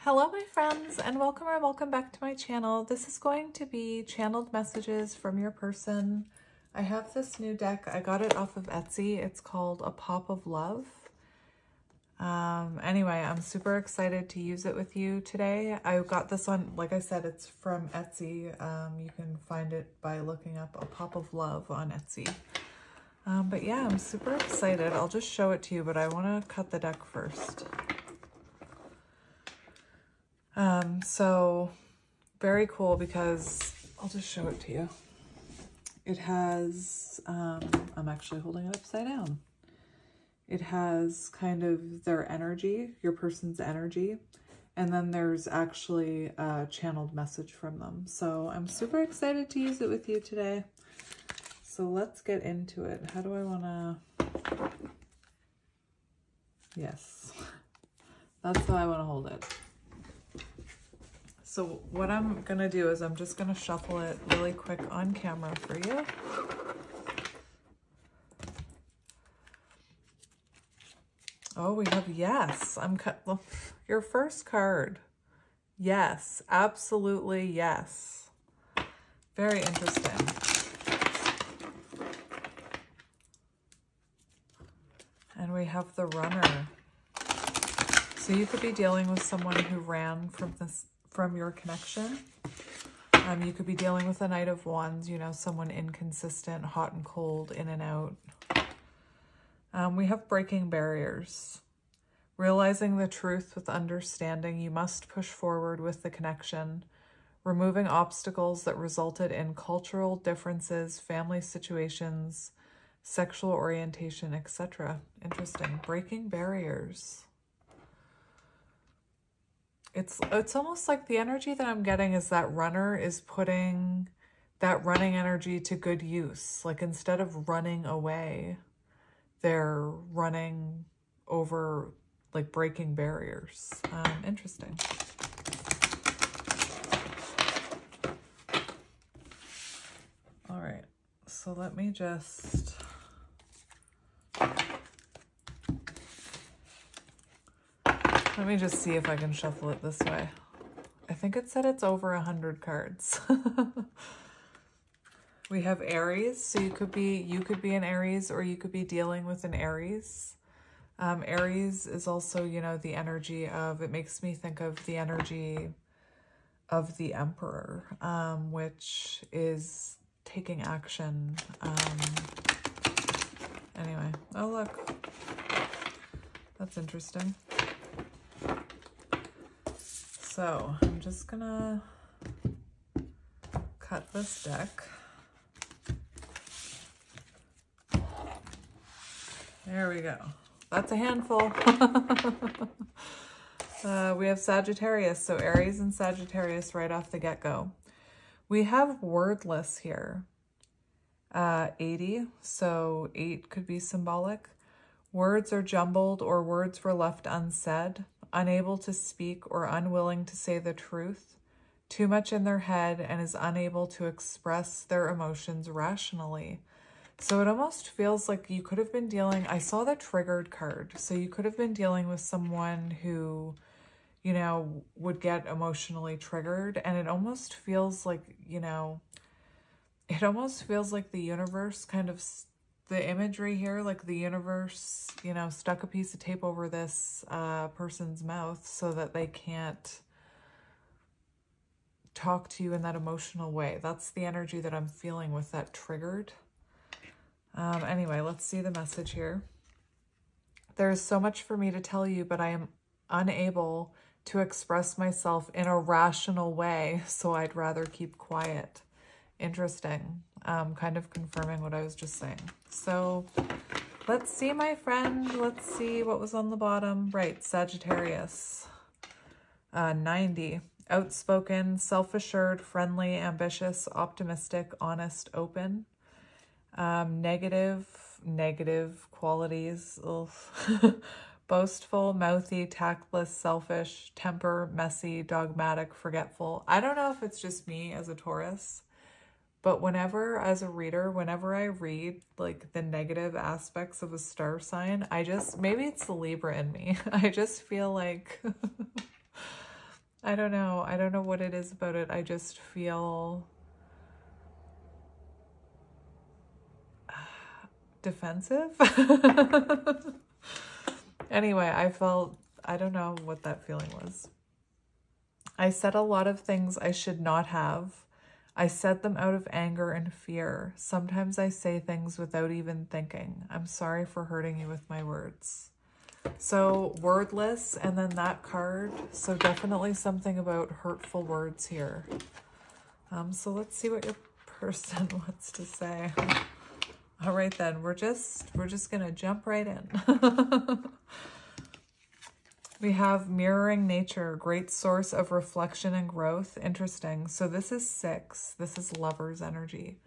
Hello my friends, and welcome back to my channel. This is going to be channeled messages from your person. I have this new deck. I got it off of Etsy. It's called A Pop of Love. Anyway, I'm super excited to use it with you today. I got this one, like I said, it's from Etsy. You can find it by looking up A Pop of Love on Etsy. But yeah, I'm super excited. I'll just show it to you, but I want to cut the deck first. So very cool because I'll just show it to you. It has, I'm actually holding it upside down. It has kind of their energy, your person's energy, and then there's actually a channeled message from them. So I'm super excited to use it with you today. So let's get into it. How do I want to, yes, that's how I want to hold it. So what I'm going to do is I'm just going to shuffle it really quick on camera for you. Oh, we have yes. Well, your first card. Yes, absolutely yes. Very interesting. And we have the Runner. So you could be dealing with someone who ran from your connection. You could be dealing with a Knight of Wands, you know, someone inconsistent, hot and cold, in and out. We have breaking barriers. Realizing the truth with understanding, you must push forward with the connection. Removing obstacles that resulted in cultural differences, family situations, sexual orientation, etc. Interesting. Breaking barriers. It's almost like the energy that I'm getting is that Runner is putting that running energy to good use. Like instead of running away, they're running over, like breaking barriers. Interesting. All right, so let me just... Let me just see if I can shuffle it this way. I think it said it's over 100 cards. We have Aries, so you could be an Aries, or you could be dealing with an Aries. Aries is also, you know, the energy of, it makes me think of the energy of the Emperor, which is taking action. Anyway, oh look, that's interesting. So I'm just gonna cut this deck. There we go. That's a handful. We have Sagittarius, so Aries and Sagittarius right off the get-go. We have wordless here. 80, so 8 could be symbolic. Words are jumbled or words were left unsaid. Unable to speak or unwilling to say the truth, too much in their head, and is unable to express their emotions rationally. So it almost feels like you could have been dealing, I saw the Triggered card, so you could have been dealing with someone who, you know, would get emotionally triggered, and it almost feels like, you know, it almost feels like the universe kind of, the imagery here, like the universe, you know, stuck a piece of tape over this person's mouth so that they can't talk to you in that emotional way. That's the energy that I'm feeling with that Triggered. Anyway, let's see the message here. There is so much for me to tell you, but I am unable to express myself in a rational way, so I'd rather keep quiet. Interesting. Kind of confirming what I was just saying. So let's see, my friend. Let's see what was on the bottom. Right, Sagittarius. 90. Outspoken, self-assured, friendly, ambitious, optimistic, honest, open. Negative qualities. Boastful, mouthy, tactless, selfish, temper, messy, dogmatic, forgetful. I don't know if it's just me as a Taurus, but whenever, as a reader, whenever I read like the negative aspects of a star sign, maybe it's the Libra in me. I just feel like I don't know. I don't know what it is about it. I just feel defensive. Anyway, I don't know what that feeling was. I said a lot of things I should not have. I said them out of anger and fear. Sometimes I say things without even thinking. I'm sorry for hurting you with my words. So wordless, and then that card. So definitely something about hurtful words here. So let's see what your person wants to say. All right, then we're just gonna jump right in. We have mirroring nature, great source of reflection and growth. Interesting. So this is 6. This is lover's energy.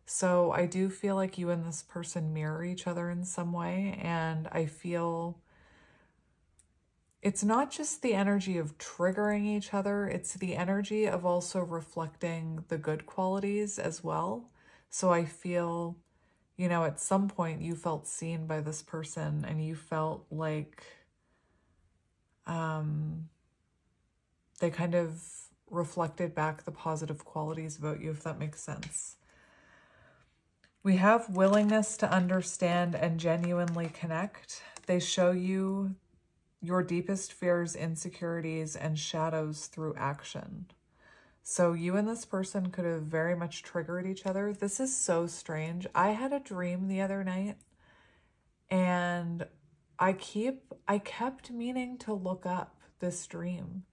So I do feel like you and this person mirror each other in some way. And I feel it's not just the energy of triggering each other. It's the energy of also reflecting the good qualities as well. So I feel, you know, at some point you felt seen by this person and you felt like they kind of reflected back the positive qualities about you, if that makes sense. We have willingness to understand and genuinely connect. They show you your deepest fears, insecurities, and shadows through action. So you and this person could have very much triggered each other. This is so strange. I had a dream the other night, and I kept meaning to look up this dream.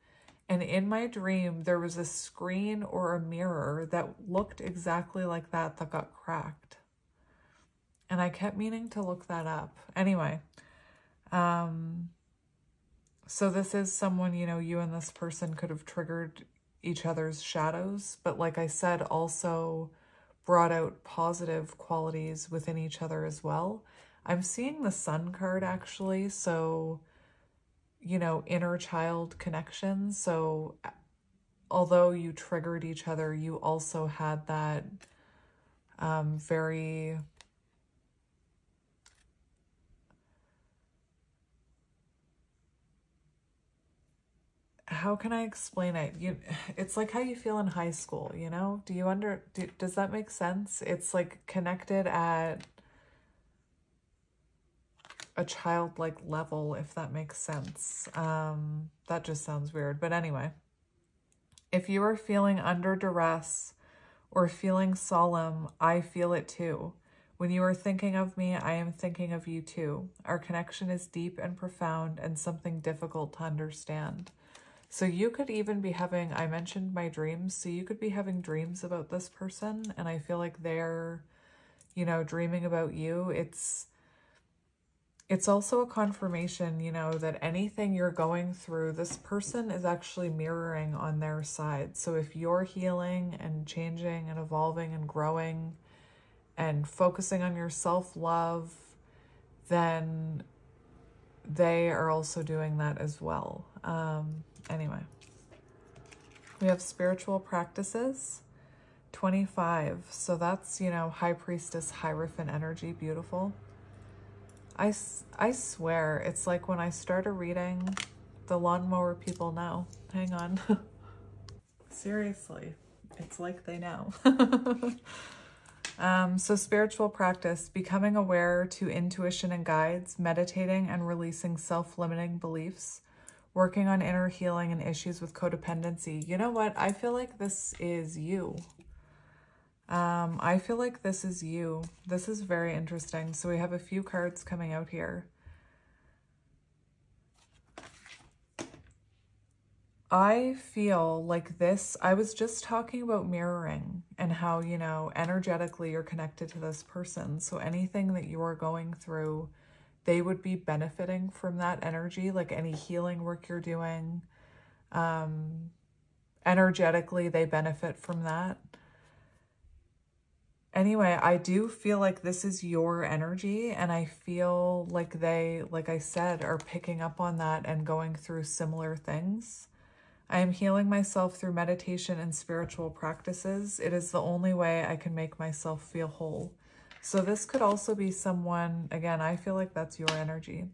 And in my dream, there was a screen or a mirror that looked exactly like that got cracked. And I kept meaning to look that up. Anyway, so this is someone, you know, you and this person could have triggered each other's shadows, but like I said, also brought out positive qualities within each other as well. I'm seeing the Sun card actually, so, you know, inner child connection. So although you triggered each other, you also had that very... How can I explain it? It's like how you feel in high school, you know? Does that make sense? It's like connected at a childlike level, if that makes sense. That just sounds weird. But anyway, if you are feeling under duress or feeling solemn, I feel it too. When you are thinking of me, I am thinking of you too. Our connection is deep and profound and something difficult to understand. So you could even be having, I mentioned my dreams, so you could be having dreams about this person, and I feel like they're, you know, dreaming about you. It's also a confirmation, you know, that anything you're going through, this person is actually mirroring on their side. So if you're healing and changing and evolving and growing and focusing on your self-love, then they are also doing that as well. Anyway, we have spiritual practices, 25. So that's, you know, High Priestess, Hierophant energy, beautiful. I swear, it's like when I start a reading, the lawnmower people know. Hang on. Seriously, it's like they know. So spiritual practice, becoming aware to intuition and guides, meditating and releasing self-limiting beliefs, working on inner healing and issues with codependency. You know what? I feel like this is you. I feel like this is you. This is very interesting. So we have a few cards coming out here. I feel like this, I was just talking about mirroring and how, you know, energetically you're connected to this person. So anything that you are going through, they would be benefiting from that energy, like any healing work you're doing. Energetically, they benefit from that. Anyway, I do feel like this is your energy, and I feel like they, like I said, are picking up on that and going through similar things. I am healing myself through meditation and spiritual practices. It is the only way I can make myself feel whole. So this could also be someone, again, I feel like that's your energy.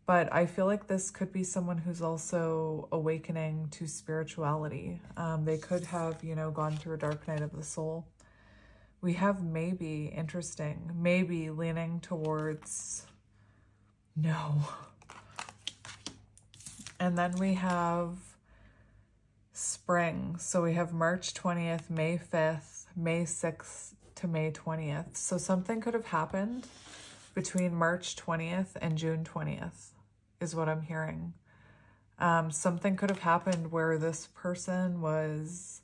But I feel like this could be someone who's also awakening to spirituality. They could have, you know, gone through a dark night of the soul. We have maybe, interesting, maybe leaning towards no. And then we have spring. So we have March 20th, May 5th, May 6th to May 20th. So something could have happened between March 20th and June 20th is what I'm hearing. Something could have happened where this person was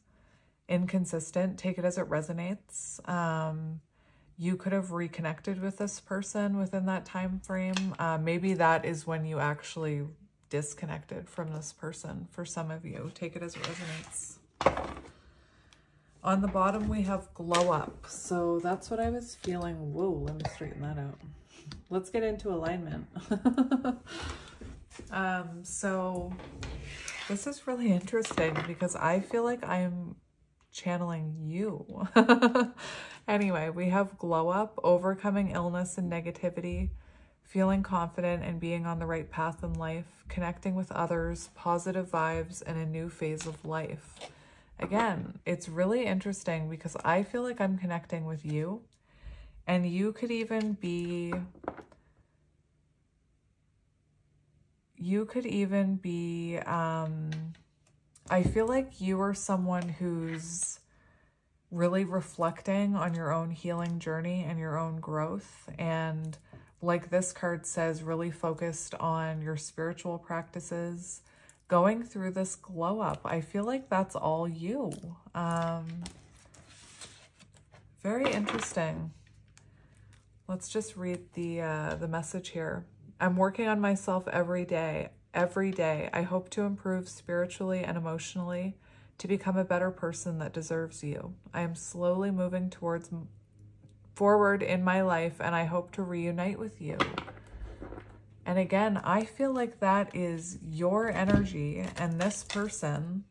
inconsistent. Take it as it resonates. You could have reconnected with this person within that time frame. Maybe that is when you actually disconnected from this person for some of you. Take it as it resonates. On the bottom, we have glow up. So that's what I was feeling. Whoa, let me straighten that out. Let's get into alignment. So this is really interesting because I feel like I'm channeling you. Anyway, we have glow up, overcoming illness and negativity, feeling confident and being on the right path in life, connecting with others, positive vibes, and a new phase of life. Again, it's really interesting because I feel like I'm connecting with you, and you could even be, I feel like you are someone who's really reflecting on your own healing journey and your own growth. And like this card says, really focused on your spiritual practices, going through this glow up. I feel like that's all you. Very interesting. Let's just read the message here. I'm working on myself every day. Every day, I hope to improve spiritually and emotionally to become a better person that deserves you. I am slowly moving forward in my life, and I hope to reunite with you. And again, I feel like that is your energy, and this person,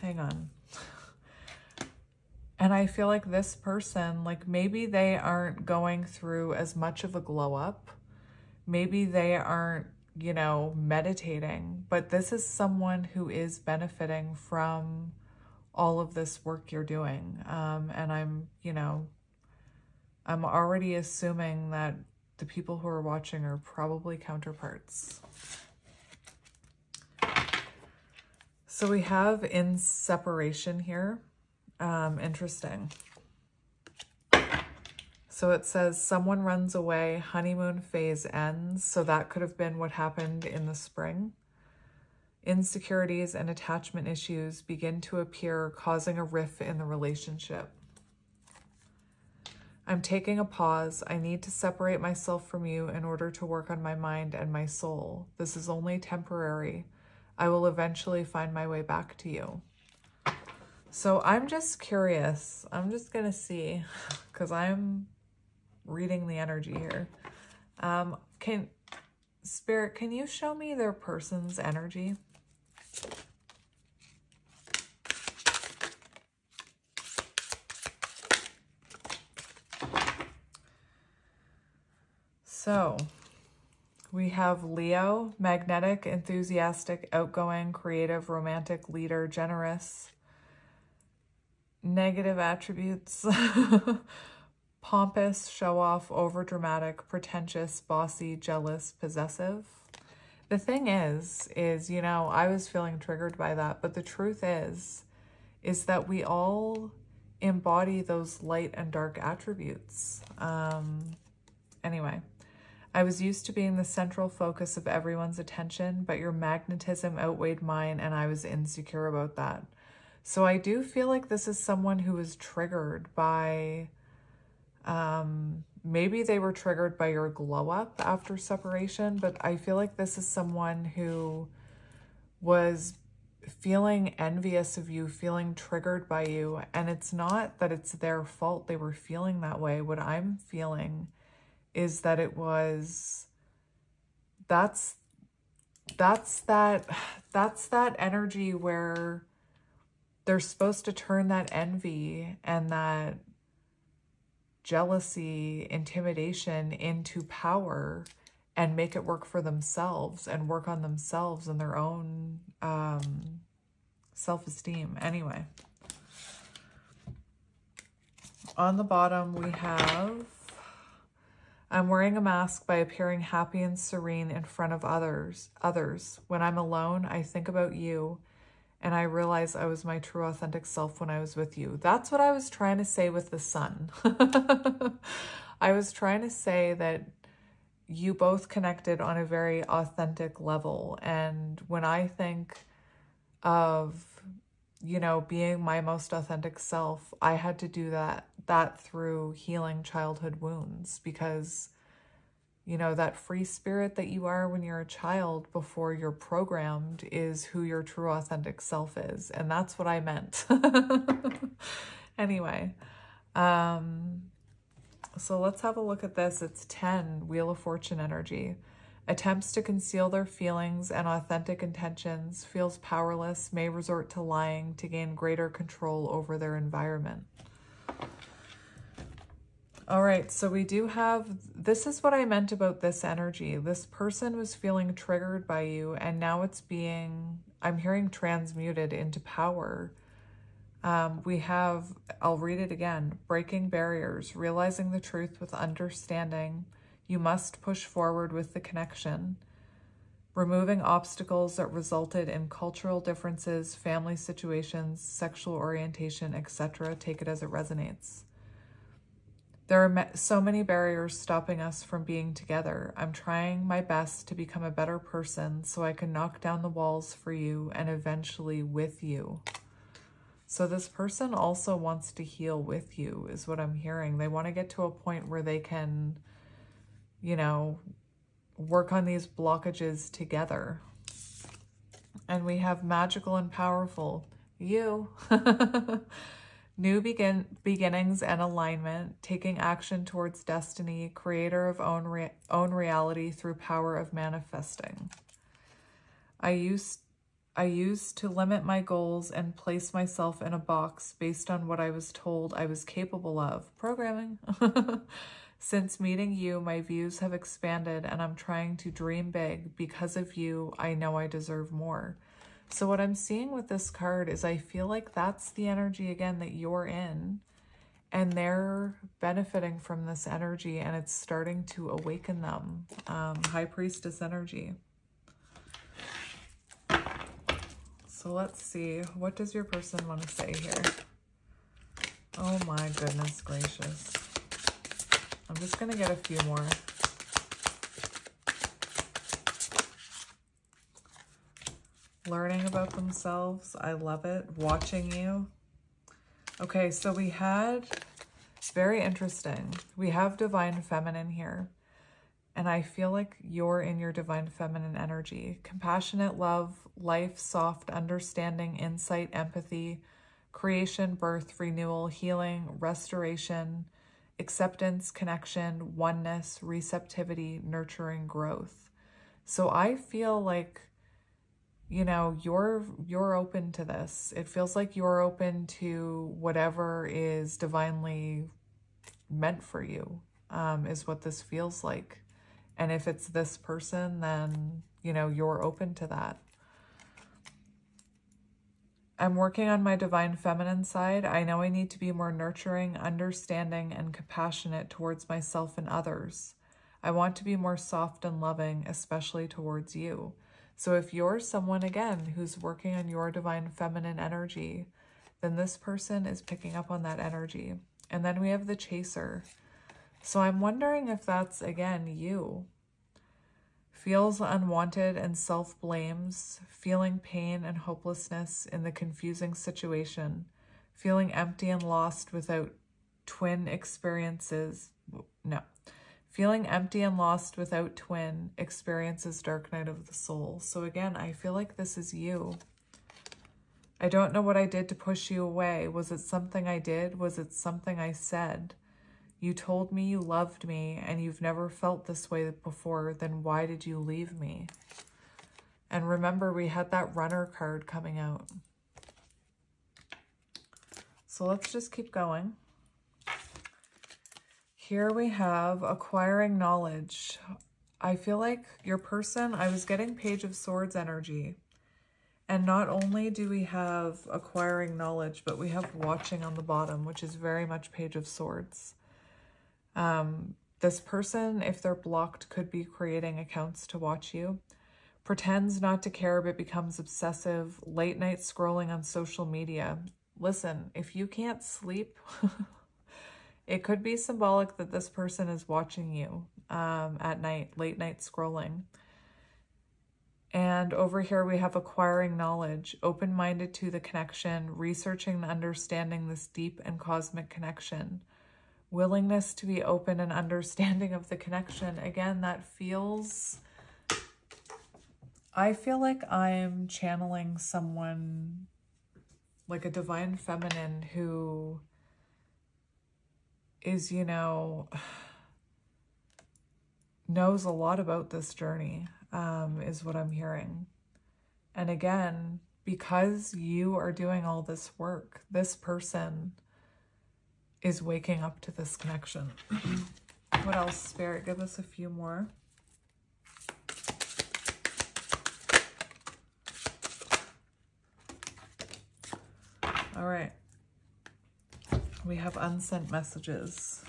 hang on. And I feel like this person, like maybe they aren't going through as much of a glow up. Maybe they aren't, you know, meditating, but this is someone who is benefiting from all of this work you're doing. And I'm, you know, I'm already assuming that the people who are watching are probably counterparts. So we have in separation here. Interesting. So it says someone runs away, honeymoon phase ends. So that could have been what happened in the spring. Insecurities and attachment issues begin to appear, causing a rift in the relationship. I'm taking a pause. I need to separate myself from you in order to work on my mind and my soul. This is only temporary. I will eventually find my way back to you. So I'm just curious. I'm just going to see, because I'm reading the energy here. Spirit, can you show me their person's energy? So we have Leo, magnetic, enthusiastic, outgoing, creative, romantic, leader, generous. Negative attributes. Pompous, show-off, overdramatic, pretentious, bossy, jealous, possessive. The thing is, you know, I was feeling triggered by that, but the truth is that we all embody those light and dark attributes. Anyway, I was used to being the central focus of everyone's attention, but your magnetism outweighed mine, and I was insecure about that. So I do feel like this is someone who was triggered by, maybe they were triggered by your glow up after separation, but I feel like this is someone who was feeling envious of you, feeling triggered by you. And it's not that it's their fault they were feeling that way. What I'm feeling is that it was, that's that energy where they're supposed to turn that envy and that jealousy, intimidation into power and make it work for themselves and work on themselves and their own self-esteem. Anyway, on the bottom we have, I'm wearing a mask by appearing happy and serene in front of others. When I'm alone, I think about you and I realize I was my true authentic self when I was with you. That's what I was trying to say with the sun. I was trying to say that you both connected on a very authentic level. And when I think of, you know, being my most authentic self, I had to do that through healing childhood wounds, because, you know, that free spirit that you are when you're a child before you're programmed is who your true authentic self is. And that's what I meant. Anyway, so let's have a look at this. It's 10, Wheel of Fortune energy. Attempts to conceal their feelings and authentic intentions, feels powerless, may resort to lying to gain greater control over their environment. All right, so we do have, this is what I meant about this energy. This person was feeling triggered by you, and now it's being, I'm hearing, transmuted into power. We have, I'll read it again, breaking barriers, realizing the truth with understanding. You must push forward with the connection. Removing obstacles that resulted in cultural differences, family situations, sexual orientation, etc. Take it as it resonates. There are so many barriers stopping us from being together. I'm trying my best to become a better person so I can knock down the walls for you and eventually with you. So this person also wants to heal with you, is what I'm hearing. They want to get to a point where they can, you know, work on these blockages together. And we have magical and powerful. You. New beginnings and alignment, taking action towards destiny, creator of own reality through power of manifesting. I used to limit my goals and place myself in a box based on what I was told I was capable of. Programming. Since meeting you, my views have expanded and I'm trying to dream big. Because of you, I know I deserve more. So what I'm seeing with this card is I feel like that's the energy again that you're in, and they're benefiting from this energy and it's starting to awaken them. High Priestess energy. So let's see, what does your person want to say here? Oh my goodness gracious. I'm just going to get a few more. Learning about themselves. I love it. Watching you. Okay, so we had, very interesting. We have Divine Feminine here. And I feel like you're in your Divine Feminine energy. Compassionate love, life, soft, understanding, insight, empathy, creation, birth, renewal, healing, restoration, acceptance, connection, oneness, receptivity, nurturing, growth. So I feel like, you know, you're open to this. It feels like you're open to whatever is divinely meant for you, is what this feels like. And if it's this person, then, you know, you're open to that. I'm working on my Divine Feminine side. I know I need to be more nurturing, understanding, and compassionate towards myself and others. I want to be more soft and loving, especially towards you. So if you're someone, again, who's working on your Divine Feminine energy, then this person is picking up on that energy. And then we have the Chaser. So I'm wondering if that's, again, you. Feels unwanted and self-blames, feeling pain and hopelessness in the confusing situation, feeling empty and lost without twin experiences. No. Feeling empty and lost without twin experiences dark night of the soul. So again, I feel like this is you. I don't know what I did to push you away. Was it something I did? Was it something I said? You told me you loved me and you've never felt this way before. Then why did you leave me? And remember, we had that Runner card coming out. So let's just keep going. Here we have acquiring knowledge. I feel like your person, I was getting Page of Swords energy. And not only do we have acquiring knowledge, but we have watching on the bottom, which is very much Page of Swords. This person, if they're blocked, could be creating accounts to watch you. Pretends not to care, but becomes obsessive. Late night scrolling on social media. Listen, if you can't sleep, it could be symbolic that this person is watching you at night, late night scrolling. And over here we have acquiring knowledge, open-minded to the connection, researching and understanding this deep and cosmic connection. Willingness to be open and understanding of the connection. Again, that feels... I feel like I'm channeling someone like a divine feminine who is, you know, knows a lot about this journey, is what I'm hearing. And again, because you are doing all this work, this person is waking up to this connection. What else, Spirit? Give us a few more. All right. We have unsent messages.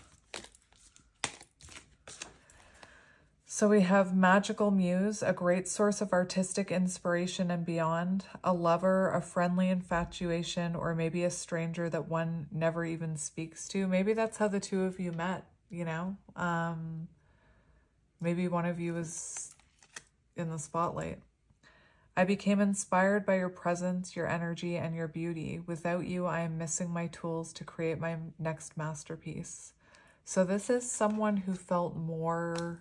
So we have magical muse, a great source of artistic inspiration and beyond, a lover, a friendly infatuation, or maybe a stranger that one never even speaks to. Maybe that's how the two of you met, you know? Maybe one of you is in the spotlight. I became inspired by your presence, your energy, and your beauty. Without you, I am missing my tools to create my next masterpiece. So this is someone who felt more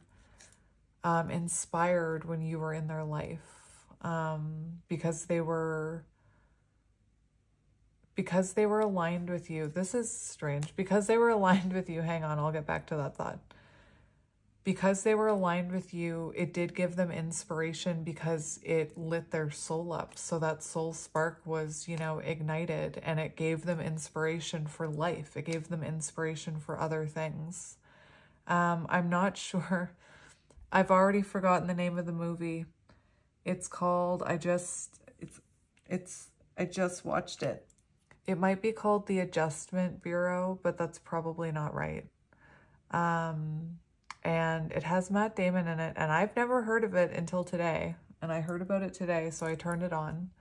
inspired when you were in their life, because they were aligned with you. This is strange. Because they were aligned with you. Hang on, I'll get back to that thought. Because they were aligned with you, it did give them inspiration because it lit their soul up. So that soul spark was, you know, ignited, and it gave them inspiration for life. It gave them inspiration for other things. I'm not sure. I've already forgotten the name of the movie. It's called, I just watched it. It might be called The Adjustment Bureau, but that's probably not right. And it has Matt Damon in it, and I've never heard of it until today. And I heard about it today, so I turned it on.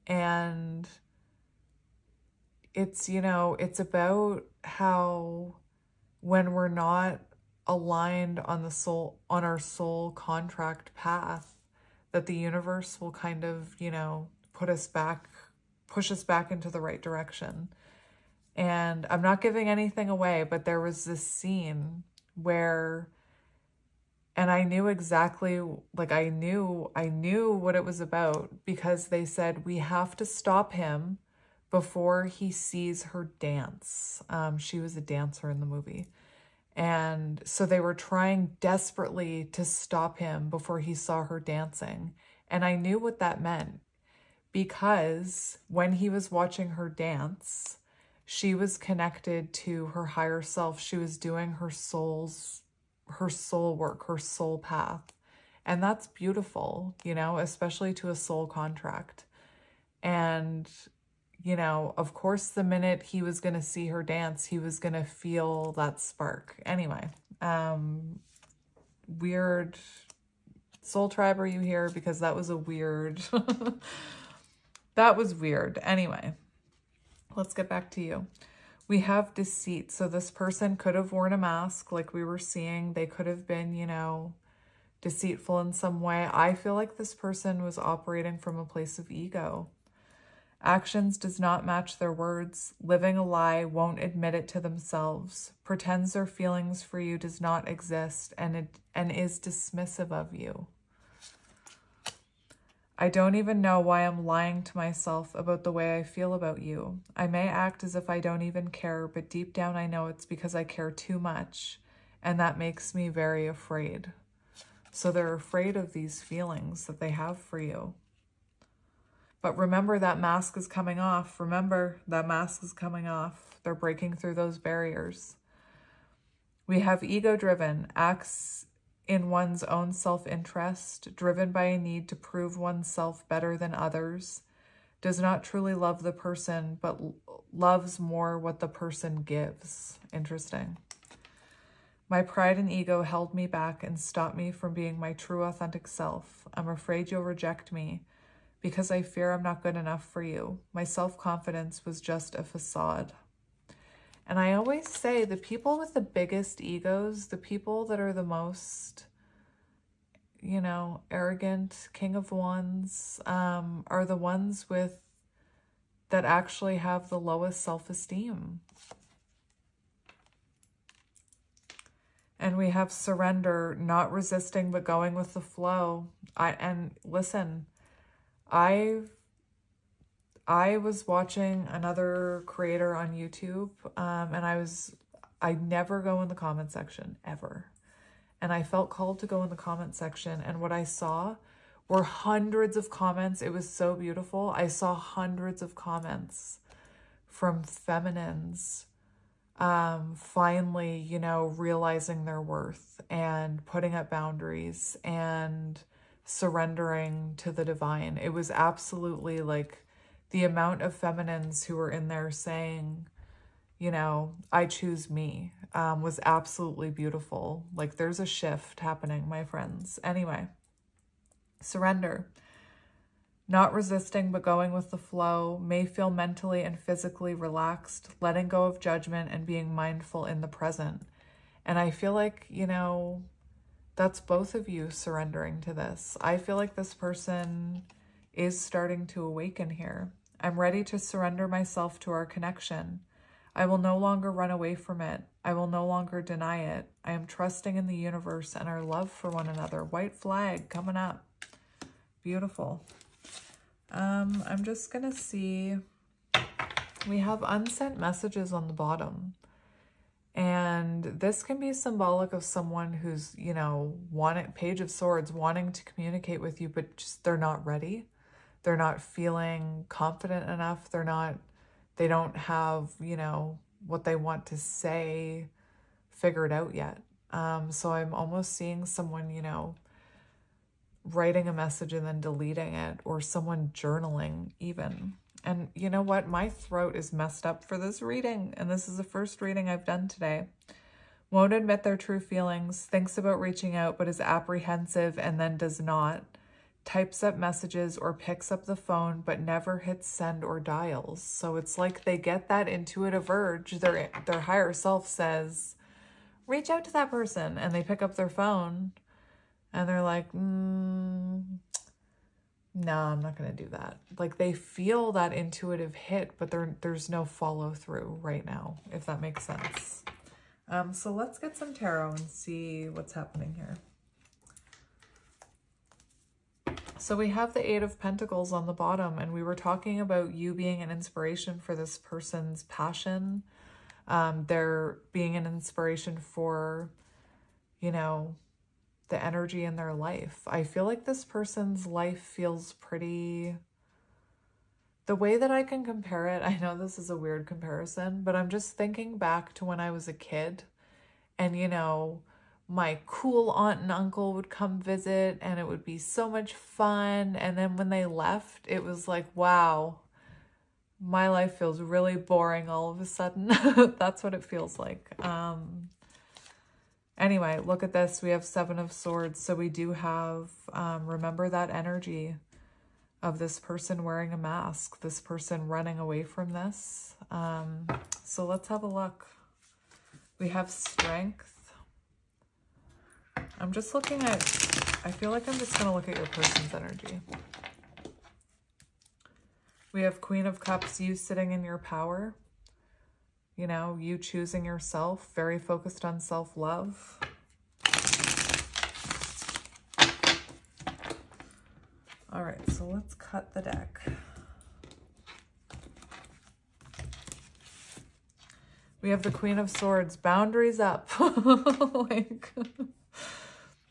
And it's, you know, it's about how when we're not aligned on our soul contract path, that the universe will kind of, you know, push us back into the right direction. And I'm not giving anything away, but there was this scene where, and I knew exactly, like I knew what it was about, because they said, we have to stop him before he sees her dance. She was a dancer in the movie. And so they were trying desperately to stop him before he saw her dancing. And I knew what that meant, because when he was watching her dance, she was connected to her higher self. She was doing her soul work, her soul path. And that's beautiful, you know, especially to a soul contract. And, you know, of course, the minute he was going to see her dance, he was going to feel that spark. Anyway, weird. Soul Tribe, are you here? Because that was a weird, that was weird. Anyway, let's get back to you. We have deceit. So this person could have worn a mask like we were seeing. They could have been, you know, deceitful in some way. I feel like this person was operating from a place of ego. Actions does not match their words. Living a lie, won't admit it to themselves. Pretends their feelings for you does not exist, and is dismissive of you. I don't even know why I'm lying to myself about the way I feel about you. I may act as if I don't even care, but deep down I know it's because I care too much, and that makes me very afraid. So they're afraid of these feelings that they have for you. But remember, that mask is coming off. Remember, that mask is coming off. They're breaking through those barriers. We have ego-driven, acts in one's own self-interest, driven by a need to prove oneself better than others, does not truly love the person, but loves more what the person gives. Interesting. My pride and ego held me back and stopped me from being my true authentic self. I'm afraid you'll reject me because I fear I'm not good enough for you. My self-confidence was just a facade. And I always say the people with the biggest egos, the people that are the most, you know, arrogant, king of wands, are the ones that actually have the lowest self-esteem. And we have surrender, not resisting, but going with the flow. Listen, I was watching another creator on YouTube, and I never go in the comment section, ever. And I felt called to go in the comment section, and what I saw were hundreds of comments. It was so beautiful. I saw hundreds of comments from feminines, finally, you know, realizing their worth and putting up boundaries and surrendering to the divine. It was absolutely like, the amount of feminines who were in there saying, you know, I choose me, was absolutely beautiful. Like, there's a shift happening, my friends. Anyway, surrender. Not resisting, but going with the flow. May feel mentally and physically relaxed, letting go of judgment and being mindful in the present. And I feel like, you know, that's both of you surrendering to this. I feel like this person is starting to awaken here. I'm ready to surrender myself to our connection. I will no longer run away from it. I will no longer deny it. I am trusting in the universe and our love for one another. White flag coming up. Beautiful. I'm just going to see. We have unsent messages on the bottom. And this can be symbolic of someone who's, you know, Page of Swords, wanting to communicate with you, but just they're not ready. They're not feeling confident enough. They don't have, you know, what they want to say figured out yet. So I'm almost seeing someone, you know, writing a message and then deleting it, or someone journaling even. And you know what? My throat is messed up for this reading, and this is the first reading I've done today. Won't admit their true feelings, thinks about reaching out, but is apprehensive and then does not. Types up messages or picks up the phone, but never hits send or dials. So it's like they get that intuitive urge. Their higher self says, reach out to that person. And they pick up their phone and they're like, no, I'm not going to do that. Like, they feel that intuitive hit, but there's no follow through right now, if that makes sense. So let's get some tarot and see what's happening here. So we have the Eight of Pentacles on the bottom, and we were talking about you being an inspiration for this person's passion. They're being an inspiration for, you know, the energy in their life. I feel like this person's life feels pretty... The way that I can compare it, I know this is a weird comparison, but I'm just thinking back to when I was a kid, and, you know, my cool aunt and uncle would come visit and it would be so much fun. And then when they left, it was like, wow, my life feels really boring all of a sudden. That's what it feels like. Anyway, look at this. We have Seven of Swords. So we do have, remember that energy of this person wearing a mask, this person running away from this. So let's have a look. We have Strength. I'm just looking at, I feel like I'm just going to look at your person's energy. We have Queen of Cups, you sitting in your power. You know, you choosing yourself, very focused on self-love. All right, so let's cut the deck. We have the Queen of Swords, boundaries up. Like...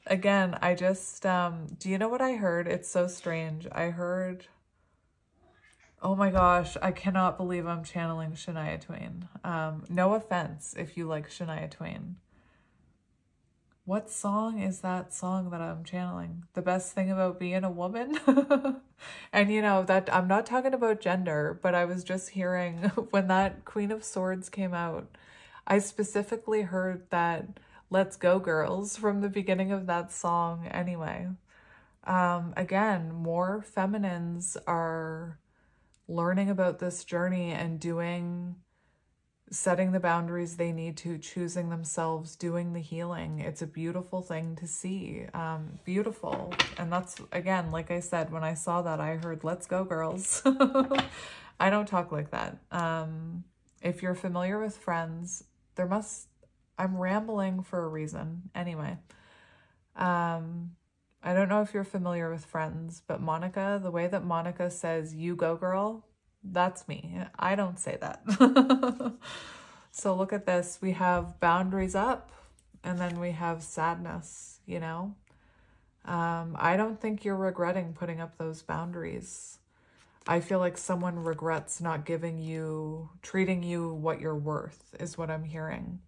Again, I just, do you know what I heard? It's so strange. I heard, oh my gosh, I cannot believe I'm channeling Shania Twain. No offense if you like Shania Twain. What song is that song that I'm channeling? The best thing about being a woman? And you know, that I'm not talking about gender, but I was just hearing when that Queen of Swords came out, I specifically heard that "Let's Go Girls" from the beginning of that song anyway. Again, more feminines are learning about this journey and setting the boundaries they need to, choosing themselves, doing the healing. It's a beautiful thing to see. Beautiful. And that's, again, like I said, when I saw that, I heard, "Let's go, girls." I don't talk like that. If you're familiar with Friends, I'm rambling for a reason. Anyway, I don't know if you're familiar with Friends, but Monica, the way that Monica says, "You go, girl," that's me. I don't say that. So look at this. We have boundaries up, and then we have sadness, you know? I don't think you're regretting putting up those boundaries. I feel like someone regrets not treating you what you're worth, is what I'm hearing.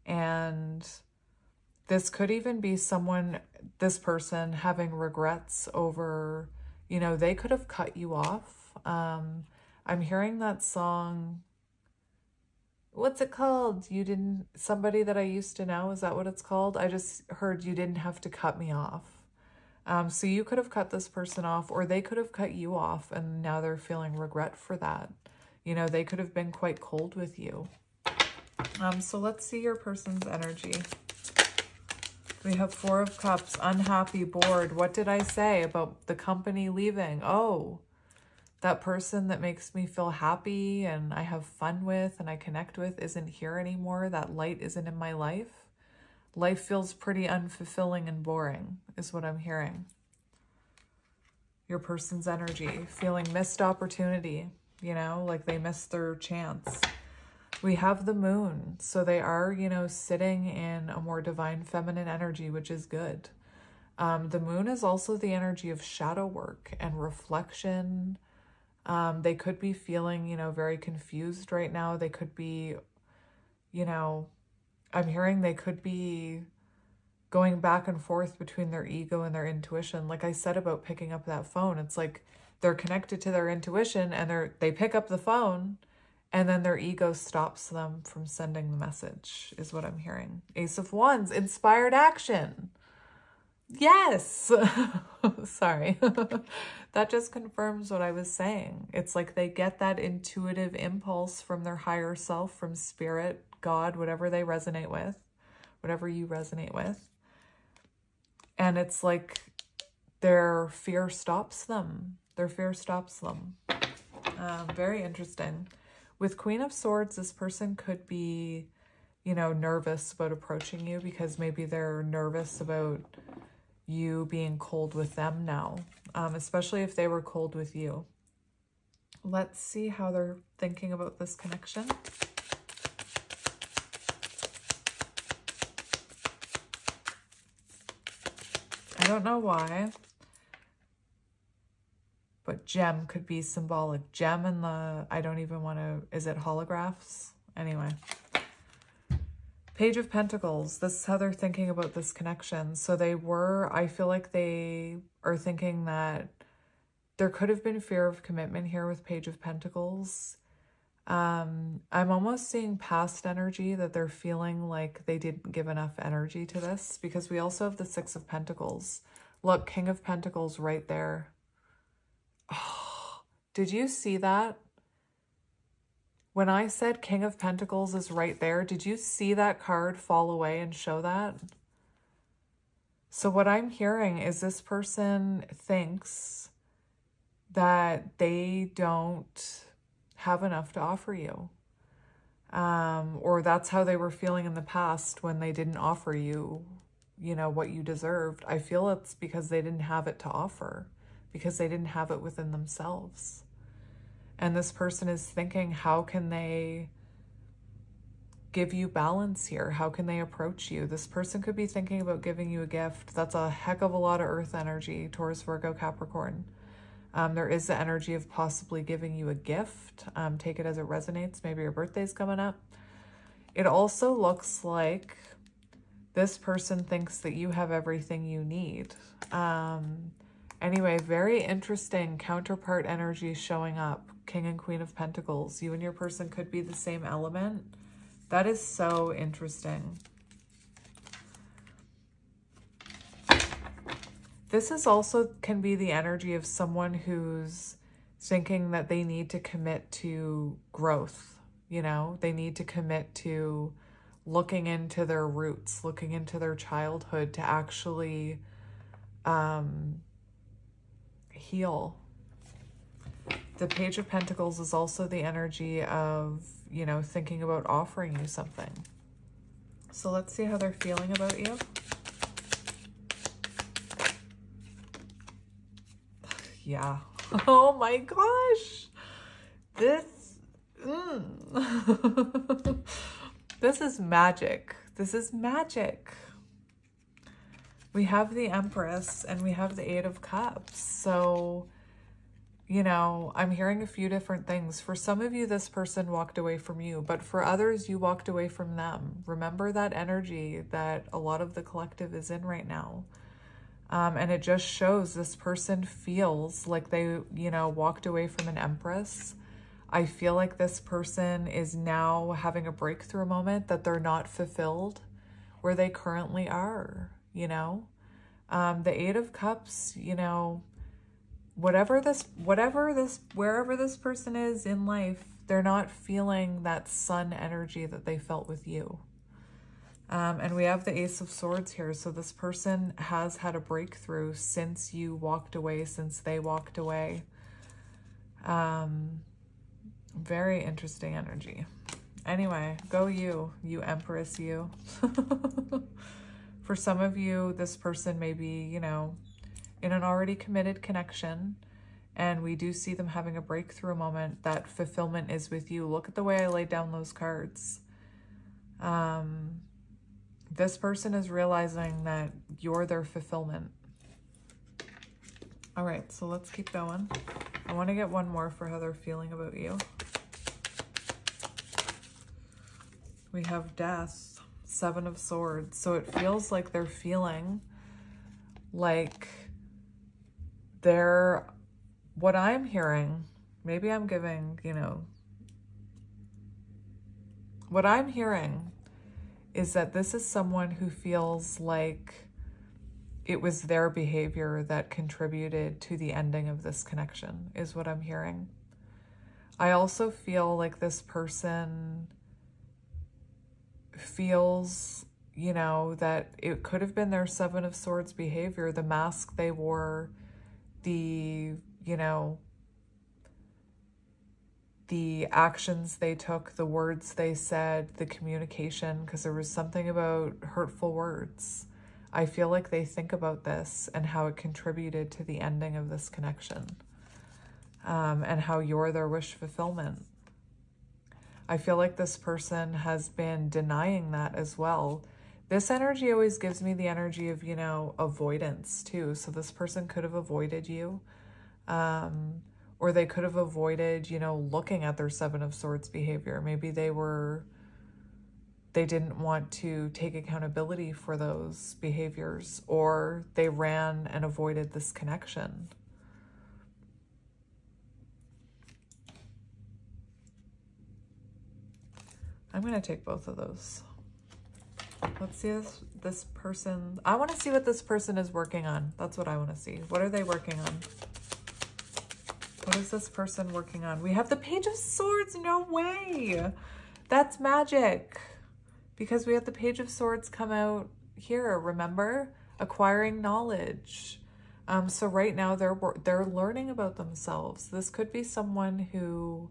And this could even be this person having regrets over, you know, they could have cut you off. I'm hearing that song. What's it called? Somebody that I used to know. Is that what it's called? I just heard "You didn't have to cut me off." So you could have cut this person off, or they could have cut you off, and now they're feeling regret for that. You know, they could have been quite cold with you. So let's see your person's energy. We have Four of Cups, unhappy, bored. What did I say about the company leaving? Oh, that person that makes me feel happy and I have fun with and I connect with isn't here anymore. That light isn't in my life. Life feels pretty unfulfilling and boring, is what I'm hearing. Your person's energy, feeling missed opportunity, you know, like they missed their chance. We have the moon. So they are, you know, sitting in a more divine feminine energy, which is good. The moon is also the energy of shadow work and reflection. They could be feeling, you know, very confused right now. They could be, you know, I'm hearing they could be going back and forth between their ego and their intuition. Like I said about picking up that phone, it's like they're connected to their intuition and they pick up the phone and then their ego stops them from sending the message, is what I'm hearing. Ace of Wands, inspired action. Yes. Sorry. That just confirms what I was saying. It's like they get that intuitive impulse from their higher self, from spirit, God, whatever they resonate with, whatever you resonate with. And it's like their fear stops them. Their fear stops them. Very interesting. With Queen of Swords, this person could be, you know, nervous about approaching you because maybe they're nervous about you being cold with them now, especially if they were cold with you. Let's see how they're thinking about this connection. I don't know why, but gem could be symbolic. Gem and I don't even want to, is it holographs? Anyway. Page of Pentacles, this is how they're thinking about this connection. So I feel like they are thinking that there could have been fear of commitment here with Page of Pentacles. I'm almost seeing past energy, that they're feeling like they didn't give enough energy to this, because we also have the Six of Pentacles. Look, King of Pentacles right there. Oh, did you see that? When I said King of Pentacles is right there, did you see that card fall away and show that? So what I'm hearing is this person thinks that they don't have enough to offer you. Or that's how they were feeling in the past when they didn't offer you, you know, what you deserved. I feel it's because they didn't have it to offer, because they didn't have it within themselves. And this person is thinking, how can they give you balance here? How can they approach you? This person could be thinking about giving you a gift. That's a heck of a lot of earth energy, Taurus, Virgo, Capricorn. There is the energy of possibly giving you a gift. Take it as it resonates. Maybe your birthday's coming up. It also looks like This person thinks that you have everything you need. Anyway, very interesting counterpart energy showing up. King and Queen of Pentacles. You and your person could be the same element. That is so interesting. This is also can be the energy of someone who's thinking that they need to commit to growth. You know, they need to commit to looking into their roots, looking into their childhood to actually heal. The Page of Pentacles is also the energy of, you know, thinking about offering you something. So let's see how they're feeling about you. Yeah. Oh my gosh. This this is magic. This is magic. We have the Empress and we have the Eight of Cups. So, you know, I'm hearing a few different things. For some of you, this person walked away from you, but for others, you walked away from them. Remember that energy that a lot of the collective is in right now. And it just shows this person feels like they, you know, walked away from an Empress. I feel like this person is now having a breakthrough moment, that they're not fulfilled where they currently are, you know. The Eight of Cups, you know, wherever this person is in life, they're not feeling that sun energy that they felt with you. And we have the Ace of Swords here. So this person has had a breakthrough since you walked away, since they walked away. Very interesting energy. Anyway, go you Empress, you. For some of you, this person may be, you know, in an already committed connection, and we do see them having a breakthrough moment. That fulfillment is with you. Look at the way I laid down those cards. This person is realizing that you're their fulfillment. All right, so let's keep going. I want to get one more for how they're feeling about you. We have Death, Seven of Swords. So it feels like they're feeling like they're, what I'm hearing, maybe I'm giving, you know, what I'm hearing is that this is someone who feels like it was their behavior that contributed to the ending of this connection, is what I'm hearing. I also feel like this person feels, you know, that it could have been their Seven of Swords behavior, the mask they wore, the, you know, the actions they took, the words they said, the communication, because there was something about hurtful words. I feel like they think about this and how it contributed to the ending of this connection, and how you're their wish fulfillment. I feel like this person has been denying that as well. This energy always gives me the energy of, you know, avoidance too. So this person could have avoided you, or they could have avoided, you know, looking at their Seven of Swords behavior. Maybe they didn't want to take accountability for those behaviors, or they ran and avoided this connection. I'm going to take both of those. Let's see this person. I want to see what this person is working on. That's what I want to see. What are they working on? What is this person working on? We have the Page of Swords. No way. That's magic. Because we have the Page of Swords come out here, remember? Acquiring knowledge. So right now they're learning about themselves. This could be someone who,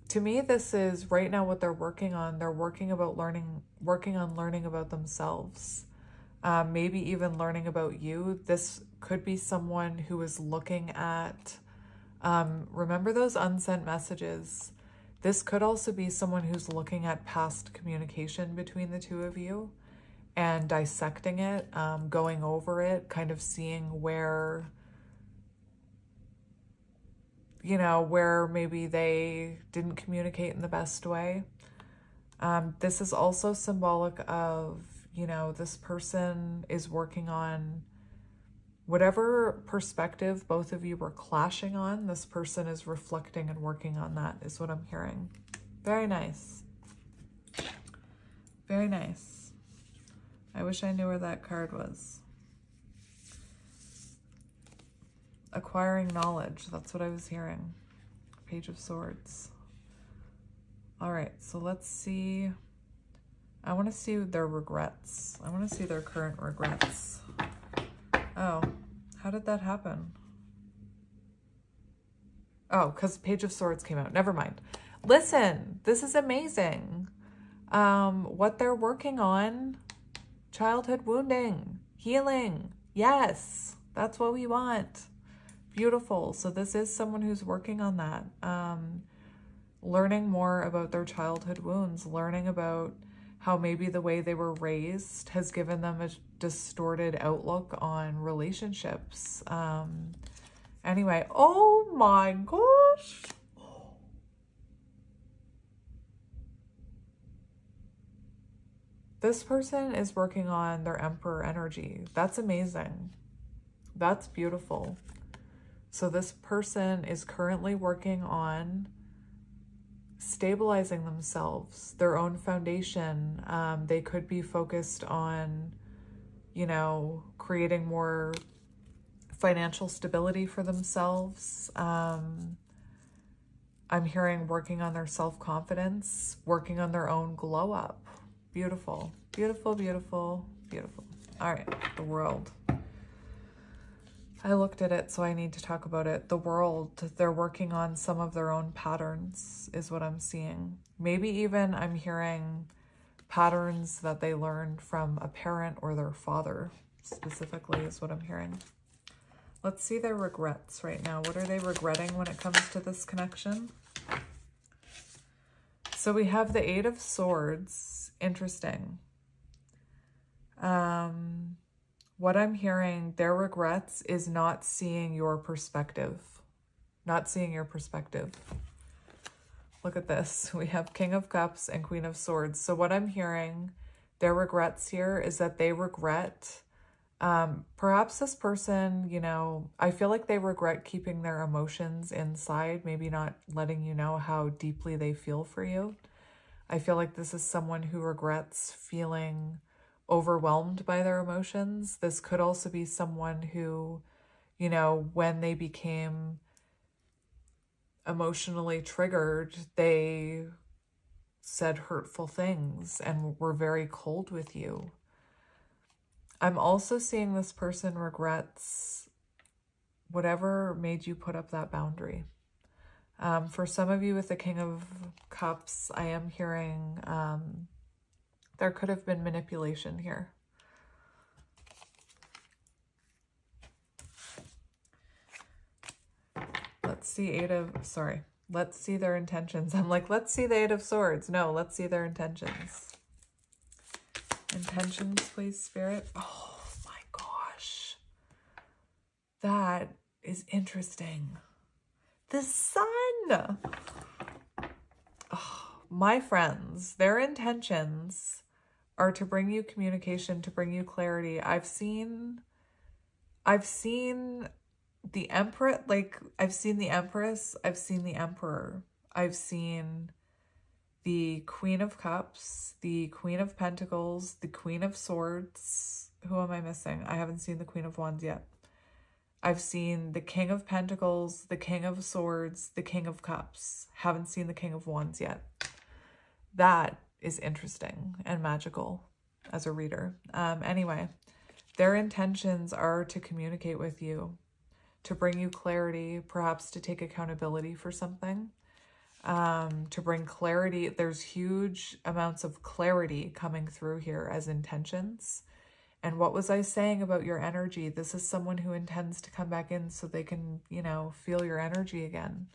to me, this is right now what they're working on. They're working on learning about themselves. Maybe even learning about you. This could be someone who is looking at, remember those unsent messages? This could also be someone who's looking at past communication between the two of you and dissecting it, going over it, kind of seeing where, you know, where maybe they didn't communicate in the best way. This is also symbolic of, you know, this person is working on whatever perspective both of you were clashing on. This person is reflecting and working on that, is what I'm hearing. Very nice. Very nice. I wish I knew where that card was. Acquiring knowledge. That's what I was hearing. Page of Swords. All right, so let's see. I want to see their regrets. I want to see their current regrets. Oh, how did that happen? Oh, because Page of Swords came out. Never mind. Listen, this is amazing. What they're working on, childhood wounding, healing. Yes, that's what we want. Beautiful. So this is someone who's working on that. Learning more about their childhood wounds, learning about how maybe the way they were raised has given them a distorted outlook on relationships. Anyway, oh my gosh. This person is working on their Emperor energy. That's amazing. That's beautiful. So this person is currently working on stabilizing themselves, their own foundation. They could be focused on, you know, creating more financial stability for themselves. I'm hearing working on their self-confidence, working on their own glow up. Beautiful, beautiful, beautiful, beautiful. All right, the World. I looked at it, so I need to talk about it. The World, they're working on some of their own patterns, is what I'm seeing. Maybe even I'm hearing patterns that they learned from a parent or their father, specifically, is what I'm hearing. Let's see their regrets right now. What are they regretting when it comes to this connection? So we have the Eight of Swords. Interesting. What I'm hearing, their regrets is not seeing your perspective. Not seeing your perspective. Look at this. We have King of Cups and Queen of Swords. So what I'm hearing, their regrets here is that they regret, perhaps this person, you know, I feel like they regret keeping their emotions inside, maybe not letting you know how deeply they feel for you. I feel like this is someone who regrets feeling overwhelmed by their emotions. This could also be someone who, you know, when they became emotionally triggered, they said hurtful things and were very cold with you. I'm also seeing this person regrets whatever made you put up that boundary. For some of you with the King of Cups, I am hearing there could have been manipulation here. Let's see let's see their intentions. I'm like, let's see the Eight of Swords. No, let's see their intentions. Intentions, please, Spirit. Oh my gosh. That is interesting. The Sun. Oh, my friends, their intentions are to bring you communication, to bring you clarity. I've seen the Empress, like I've seen the Empress, I've seen the Emperor, I've seen the Queen of Cups, the Queen of Pentacles, the Queen of Swords. Who am I missing? I haven't seen the Queen of Wands yet. I've seen the King of Pentacles, the King of Swords, the King of Cups. Haven't seen the King of Wands yet. That is interesting and magical as a reader. Anyway, their intentions are to communicate with you, to bring you clarity, perhaps to take accountability for something, to bring clarity. There's huge amounts of clarity coming through here as intentions. And what was I saying about your energy? This is someone who intends to come back in so they can, you know, feel your energy again.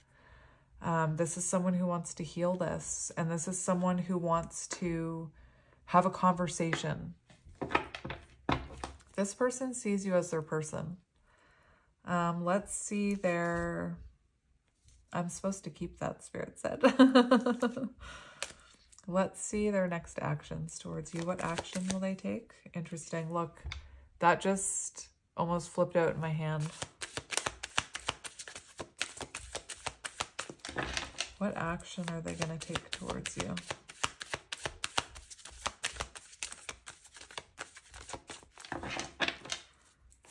This is someone who wants to heal this. And this is someone who wants to have a conversation. This person sees you as their person. Let's see their... I'm supposed to keep that, Spirit said. Let's see their next actions towards you. What action will they take? Interesting. Look, that just almost flipped out in my hand. What action are they going to take towards you?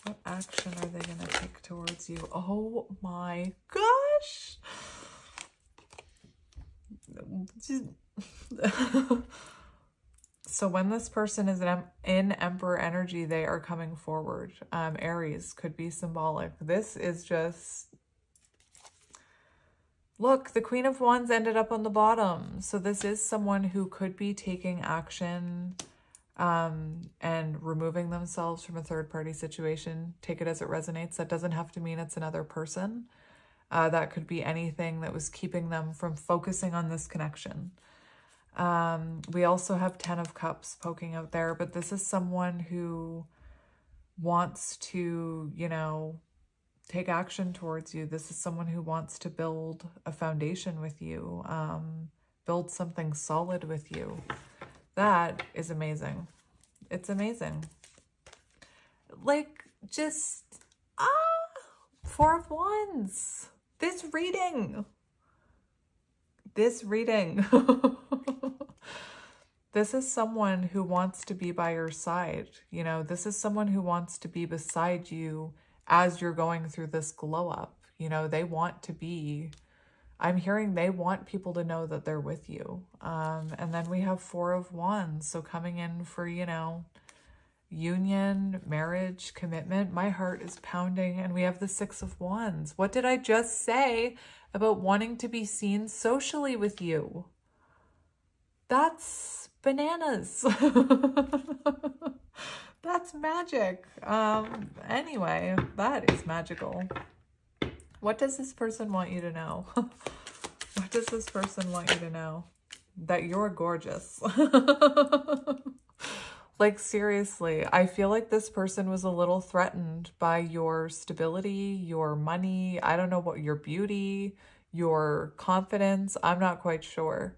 What action are they going to take towards you? Oh my gosh! So when this person is in Emperor energy, they are coming forward. Aries could be symbolic. This is just... Look, the Queen of Wands ended up on the bottom. So this is someone who could be taking action and removing themselves from a third-party situation. Take it as it resonates. That doesn't have to mean it's another person. That could be anything that was keeping them from focusing on this connection. We also have 10 of Cups poking out there, but this is someone who wants to, you know, take action towards you. This is someone who wants to build a foundation with you, build something solid with you. That is amazing. It's amazing. Like, just, Four of Wands. This reading. This is someone who wants to be by your side. You know, this is someone who wants to be beside you as you're going through this glow up. You know, they want to be, I'm hearing they want people to know that they're with you. And then we have Four of Wands. So coming in for, you know, union, marriage, commitment. My heart is pounding. And we have the Six of Wands. What did I just say about wanting to be seen socially with you? That's bananas. That's magic. Anyway, that is magical. What does this person want you to know? What does this person want you to know? That you're gorgeous. Like, seriously, I feel like this person was a little threatened by your stability, your money, I don't know what, your beauty, your confidence. I'm not quite sure.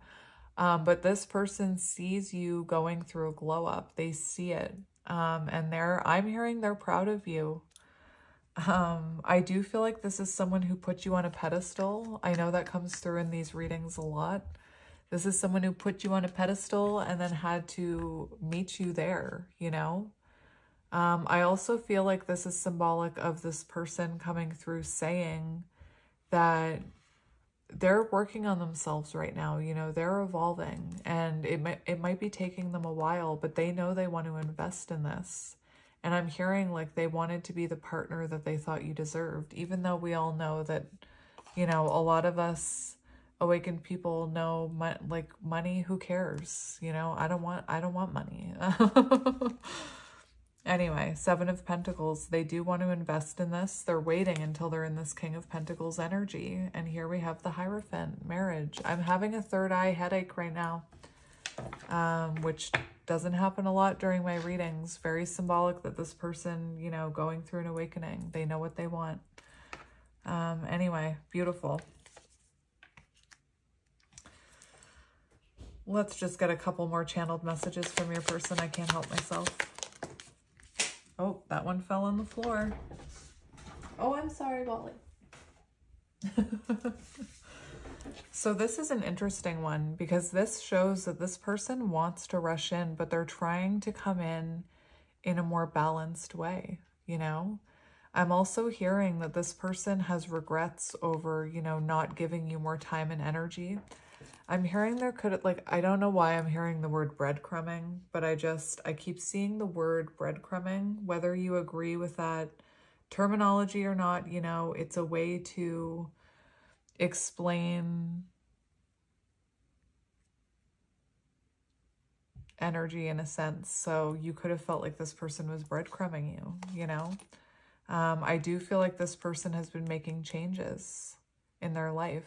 But this person sees you going through a glow up. They see it. And I'm hearing they're proud of you. I do feel like this is someone who put you on a pedestal. I know that comes through in these readings a lot. This is someone who put you on a pedestal and then had to meet you there, you know? I also feel like this is symbolic of this person coming through saying that they're working on themselves right now. You know, they're evolving, and it might be taking them a while, but they know they want to invest in this. And I'm hearing like they wanted to be the partner that they thought you deserved, even though we all know that, you know, a lot of us awakened people know like money, who cares? You know, I don't want money. Anyway, Seven of Pentacles, they do want to invest in this. They're waiting until they're in this King of Pentacles energy. And here we have the Hierophant, marriage. I'm having a third eye headache right now, which doesn't happen a lot during my readings. Very symbolic that this person, you know, going through an awakening. They know what they want. Anyway, beautiful. Let's just get a couple more channeled messages from your person. I can't help myself. Oh, that one fell on the floor. Oh, I'm sorry, Wally. So this is an interesting one because this shows that this person wants to rush in, but they're trying to come in a more balanced way, you know? I'm also hearing that this person has regrets over, you know, not giving you more time and energy. I'm hearing there could, like, I don't know why I'm hearing the word breadcrumbing, but I keep seeing the word breadcrumbing. Whether you agree with that terminology or not, you know, it's a way to explain energy in a sense. So you could have felt like this person was breadcrumbing you, you know? I do feel like this person has been making changes in their life.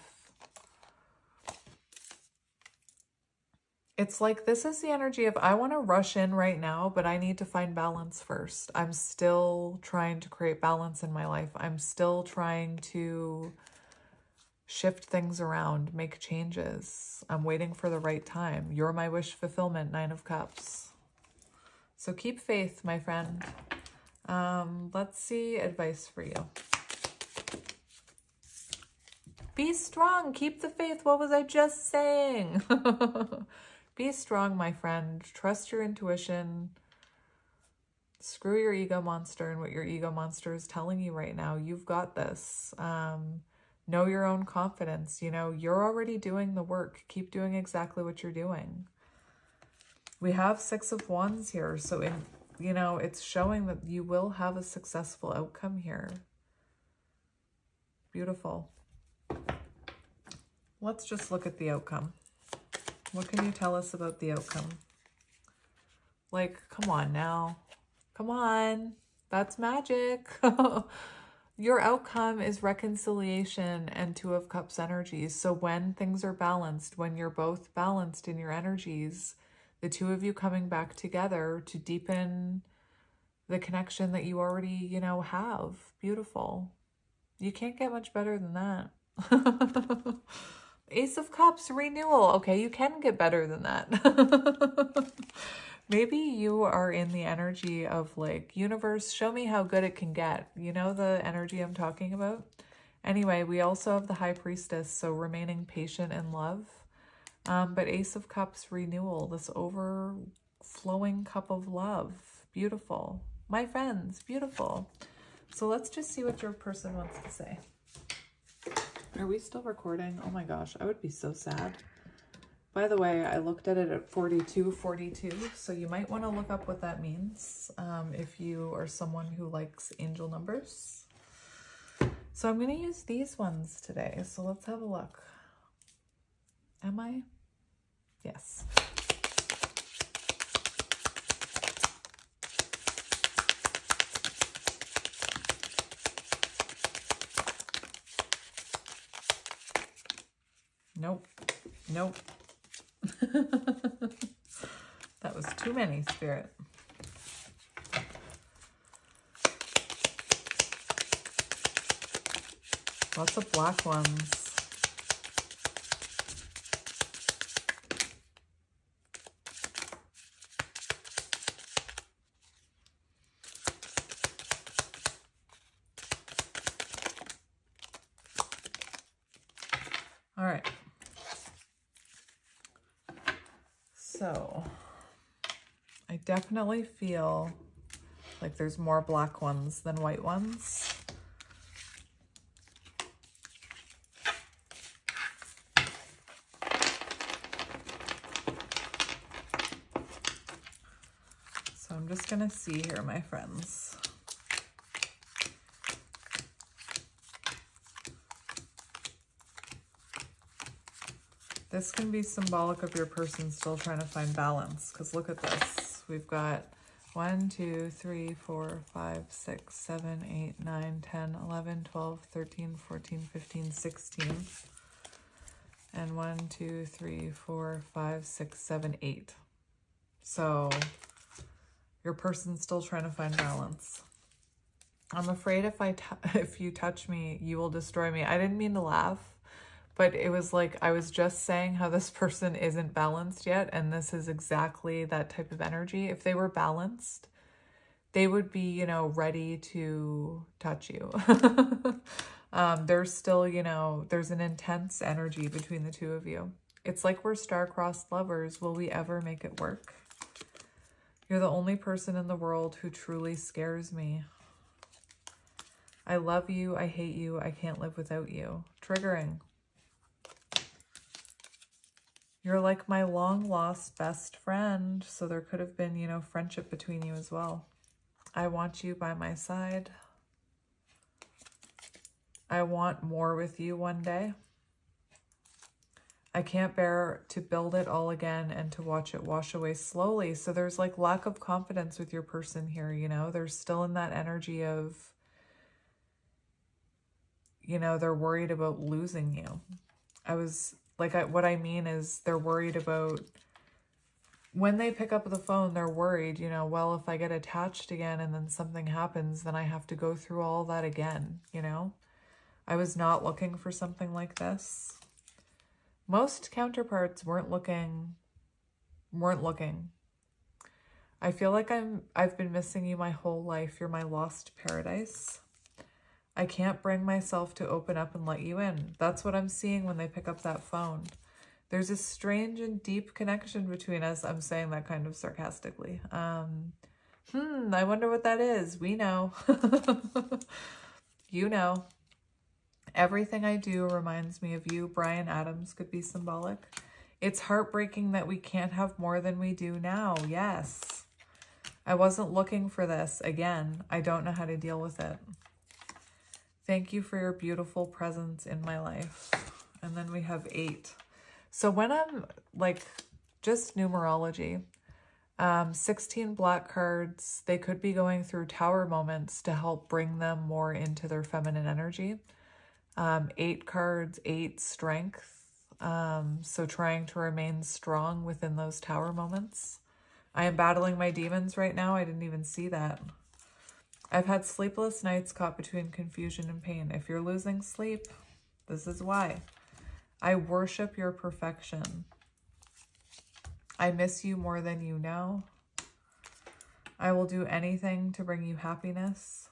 It's like this is the energy of I want to rush in right now, but I need to find balance first. I'm still trying to create balance in my life. I'm still trying to shift things around, make changes. I'm waiting for the right time. You're my wish fulfillment, Nine of Cups. So keep faith, my friend. Let's see advice for you. Be strong. Keep the faith. What was I just saying? Be strong, my friend. Trust your intuition. Screw your ego monster and what your ego monster is telling you right now. You've got this. Know your own confidence. You know, you're already doing the work. Keep doing exactly what you're doing. We have Six of Wands here. So, you know, it's showing that you will have a successful outcome here. Beautiful. Let's just look at the outcome. What can you tell us about the outcome? Like, come on now. Come on. That's magic. Your outcome is reconciliation and Two of Cups energies. So when things are balanced, when you're both balanced in your energies, the two of you coming back together to deepen the connection that you already, you know, have. Beautiful. You can't get much better than that. Ace of Cups, renewal. Okay, you can get better than that. Maybe you are in the energy of like, universe, show me how good it can get. You know the energy I'm talking about? Anyway, we also have the High Priestess, so remaining patient in love. But Ace of Cups, renewal, this overflowing cup of love. Beautiful. My friends, beautiful. So let's just see what your person wants to say. Are we still recording? Oh my gosh, I would be so sad. By the way, I looked at it at 4242, so you might want to look up what that means if you are someone who likes angel numbers. So I'm going to use these ones today, so let's have a look. Am I? Yes. Nope. Nope. That was too many, Spirit. Lots of black ones. All right. So I definitely feel like there's more black ones than white ones. So I'm just going to see here, my friends. This can be symbolic of your person still trying to find balance, because look at this. We've got 1, 2, 3, 4, 5, 6, 7, 8, 9, 10, 11, 12, 13, 14, 15, 16. And 1, 2, 3, 4, 5, 6, 7, 8. So your person's still trying to find balance. I'm afraid if you touch me, you will destroy me. I didn't mean to laugh. But it was like, I was just saying how this person isn't balanced yet. And this is exactly that type of energy. If they were balanced, they would be, you know, ready to touch you. There's still, you know, there's an intense energy between the two of you. It's like we're star-crossed lovers. Will we ever make it work? You're the only person in the world who truly scares me. I love you. I hate you. I can't live without you. Triggering. You're like my long-lost best friend. So there could have been, you know, friendship between you as well. I want you by my side. I want more with you one day. I can't bear to build it all again and to watch it wash away slowly. So there's like lack of confidence with your person here, you know. They're still in that energy of, you know, they're worried about losing you. What I mean is they're worried about, when they pick up the phone, they're worried, you know, well, if I get attached again and then something happens, then I have to go through all that again, you know? I was not looking for something like this. Most counterparts weren't looking. I feel like I've been missing you my whole life. You're my lost paradise. I can't bring myself to open up and let you in. That's what I'm seeing when they pick up that phone. There's a strange and deep connection between us. I'm saying that kind of sarcastically. I wonder what that is. We know. You know. Everything I do reminds me of you. Brian Adams could be symbolic. It's heartbreaking that we can't have more than we do now. Yes. I wasn't looking for this. Again, I don't know how to deal with it. Thank you for your beautiful presence in my life. And then we have 8. So when I'm like, just numerology, 16 black cards, they could be going through tower moments to help bring them more into their feminine energy. 8 cards, 8 strength. So trying to remain strong within those tower moments. I am battling my demons right now. I didn't even see that. I've had sleepless nights caught between confusion and pain. If you're losing sleep, this is why. I worship your perfection. I miss you more than you know. I will do anything to bring you happiness.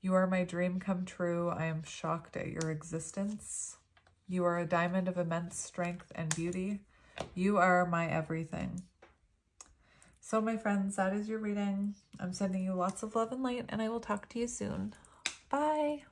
You are my dream come true. I am shocked at your existence. You are a diamond of immense strength and beauty. You are my everything. So my friends, that is your reading. I'm sending you lots of love and light, and I will talk to you soon. Bye.